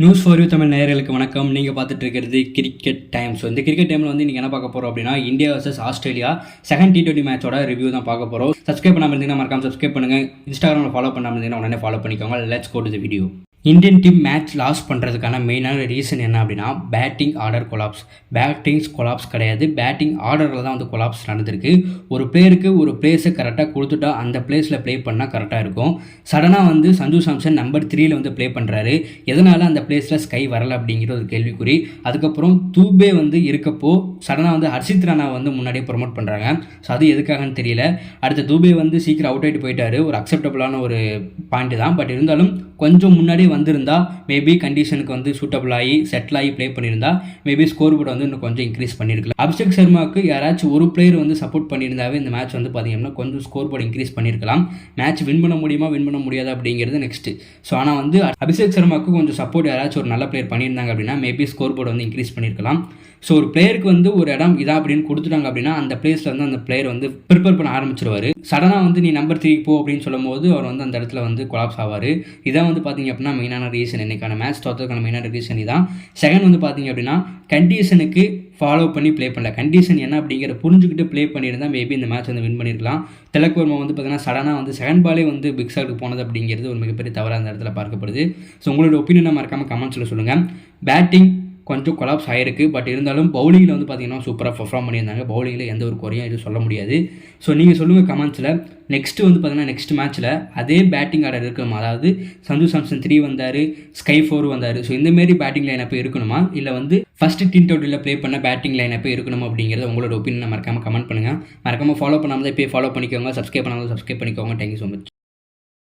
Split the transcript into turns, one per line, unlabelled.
News for you Tamil நேயர்களுக்கு வணக்கம். நீங்கள் பார்த்துட்டு இருக்கிறது கிரிக்கெட் டைம். ஸோ இந்த கிரிக்கெட் டைமில் வந்து நீங்கள் என்ன பார்க்க போகிறோம் அப்படின்னா, India vs Australia second T20 மேட்சோட ரிவ்யூ தான் பார்க்க போகிறோம். சப்ஸ்கிரைப் பண்ணாமல் இருந்தீங்கன்னா மறக்காம சப்ஸ்கிரைப் பண்ணுங்கள். இன்ஸ்டாகிராமில் ஃபாலோ பண்ணாமல் இருந்தீங்கன்னா உடனே ஃபாலோ பண்ணிக்கோங்க. Let's go to the video. Indian team match loss பண்ணுறதுக்கான மெயினான ரீசன் என்ன அப்படின்னா, batting order collapse. Battings collapse கிடையாது, பேட்டிங் ஆர்டரில் தான் வந்து கொலாப்ஸ் நடந்திருக்கு. ஒரு பிளேயருக்கு ஒரு பிளேஸை கரெக்டாக கொடுத்துட்டா அந்த பிளேஸில் ப்ளே பண்ணால் கரெக்டாக இருக்கும். சடனாக வந்து சஞ்சு சாம்சன் நம்பர் 3 வந்து ப்ளே பண்ணுறாரு. எதனால் அந்த பிளேஸில் ஸ்கை வரலை அப்படிங்கிற ஒரு கேள்விக்குறி. அதுக்கப்புறம் தூபே வந்து இருக்கப்போ சடனாக வந்து ஹர்ஷித் ராணா வந்து முன்னாடியே ப்ரொமோட் பண்ணுறாங்க. ஸோ அது எதுக்காகன்னு தெரியல. அடுத்த தூபே வந்து சீக்கிரம் அவுட் ஆகிட்டு போயிட்டாரு. ஒரு அக்செப்டபுளான ஒரு பாயிண்ட் தான். பட் இருந்தாலும் கொஞ்சம் முன்னாடி வந்திருந்தா மேபி கண்டிஷனுக்கு வந்து சூட்டபிள் ஆகி செட்டில் ஆகி ப்ளே பண்ணியிருந்தா மேபி ஸ்கோர் போர்டு வந்து இன்னும் கொஞ்சம் இன்க்ரீஸ் பண்ணியிருக்கலாம். அபிஷேக் சர்மாவுக்கு யாராச்சும் ஒரு பிளேயர் வந்து சப்போர்ட் பண்ணியிருந்தாவே இந்த மேட்ச் வந்து பார்த்தீங்கன்னா கொஞ்சம் ஸ்கோர் போர்டு இன்க்ரீஸ் பண்ணியிருக்கலாம். மேட்ச் வின் பண்ண முடியுமா வின் பண்ண முடியாது அப்படிங்கிறது நெக்ஸ்ட்டு. ஸோ ஆனால் வந்து அபிஷேக் சர்மாவுக்கு கொஞ்சம் சப்போர்ட் யாராச்சும் ஒரு நல்ல பிளேயர் பண்ணியிருந்தாங்க அப்படின்னா மேபி ஸ்கோர் போர்டு வந்து இன்க்ரீஸ் பண்ணியிருக்கலாம். ஸோ ஒரு பிளேயருக்கு வந்து ஒரு இடம் இதா அப்படின்னு கொடுத்துட்டாங்க அப்படின்னா அந்த பிளேஸில் வந்து அந்த பிளேயர் வந்து ப்ரிப்பேர் பண்ண ஆரம்பிச்சிருவார். சடனாக வந்து நீ நம்பர் 3 போ அப்படின்னு சொல்லும் போது அவர் வந்து அந்த இடத்துல வந்து கொலாப்ஸ் ஆவார். இதான் வந்து பார்த்தீங்க அப்படின்னா மெயினான ரீசன். இன்னைக்கான மேட்ச் தோற்றதுக்கான மெயினான ரீசன் இதான். செகண்ட் வந்து பார்த்தீங்க அப்படின்னா, கண்டிஷனுக்கு ஃபாலோ பண்ணி ப்ளே பண்ணல. கண்டிஷன் என்ன அப்படிங்கிற புரிஞ்சுக்கிட்டு ப்ளே பண்ணியிருந்தா மேபி இந்த மேட்ச் வந்து வின் பண்ணியிருக்கலாம். திலக் வர்மா வந்து பார்த்தீங்கன்னா சடனாக வந்து செகண்ட் பாலே வந்து பிக் ஷாட்டுக்கு போனது அப்படிங்கிறது ஒரு மிகப்பெரிய தவறாக அந்த இடத்துல பார்க்கப்படுது. ஸோ உங்களோட ஒப்பீனியனை மறக்காமல் கமெண்ட்ஸில் சொல்லுங்கள். பேட்டிங் கொஞ்சம் கொலாப்ஸ் ஆகிருக்கு. பட் இருந்தாலும் பவுலிங்கில் வந்து பார்த்தீங்கன்னா சூப்பராக பர்ஃபார்ம் பண்ணியிருந்தாங்க. பவுலிங்கில் எந்த ஒரு குறையும் எதுவும் சொல்ல முடியாது. ஸோ நீங்கள் சொல்லுங்கள் கமெண்ட்ஸில். நெக்ஸ்ட்டு வந்து பார்த்தீங்கன்னா நெக்ஸ்ட் மேட்ச்சில் அதே பேட்டிங் ஆர்டர் இருக்கணுமா? அதாவது சஞ்சு சாம்சன் 3 வந்தார், ஸ்கை 4 வந்தார். ஸோ இந்தமாரி பேட்டிங் லைனப்போ இருக்கணுமா, இல்லை வந்து ஃபஸ்ட்டு T20 ப்ளே பண்ண பேட்டிங் லைனப்போ இருக்கணுமா அப்படிங்கிறத உங்களோட ஒப்பீனியனை மறக்காமல் கமெண்ட் பண்ணுங்கள். மறக்காமல் ஃபாலோ பண்ணாமல் தான் இப்போயே ஃபாலோ பண்ணிக்கோங்க. சப்ஸ்கிரைப் பண்ணாமல் சப்ஸ்கிரைப் பண்ணிக்கோங்க. Thank you so much.